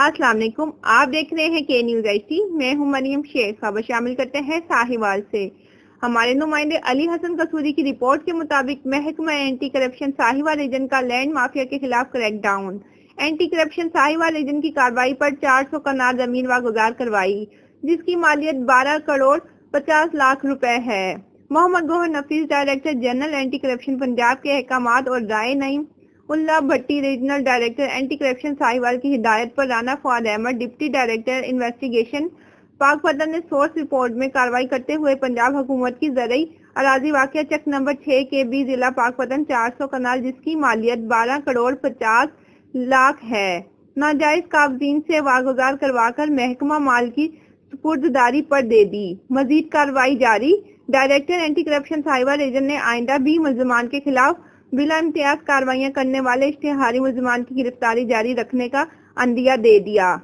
السلام علیکم، آپ دیکھ رہے ہیں کے نیوز ایچ ڈی۔ میں ہوں مریم شیخ۔ خبر شامل کرتے ہیں ساہیوال سے۔ ہمارے نمائندے علی حسن قصوری کی رپورٹ کے مطابق محکمہ اینٹی کرپشن ساہیوال ریجن کا لینڈ مافیا کے خلاف crackdown. Anti corruption Sahiwal region کی کارروائی پر 400 کنال زمین واگزار کروائی، جس کی مالیت 12 کروڑ 50 لاکھ روپے ہے۔ Muhammad Gohar Nafees, director general anti corruption Punjab کے احکامات اور Rai Naeem Ullah Bhatti, regional director anti corruption Sahiwal کی ہدایت پر Rana Fawad Ahmad, deputy director investigation Pakpattan نے سورس رپورٹ میں کارروائی کرتے ہوئے پنجاب حکومت کی زرعی اراضی واقعہ چک نمبر 6 کے بی ضلع پاک پتن 400 کنال جس کی مالیت 12 کروڑ 50 لاکھ ہے، ناجائز قابضین سے واگزار کروا کر محکمہ مال کی سپرداری پر دے دی۔ مزید کارروائی جاری۔ Director anti corruption Sahiwal region نے آئندہ بھی ملزمان کے خلاف بلا امتیاز کارروائیاں کرنے والے اشتہاری ملزمان کی گرفتاری جاری رکھنے کا عندیہ دے دیا۔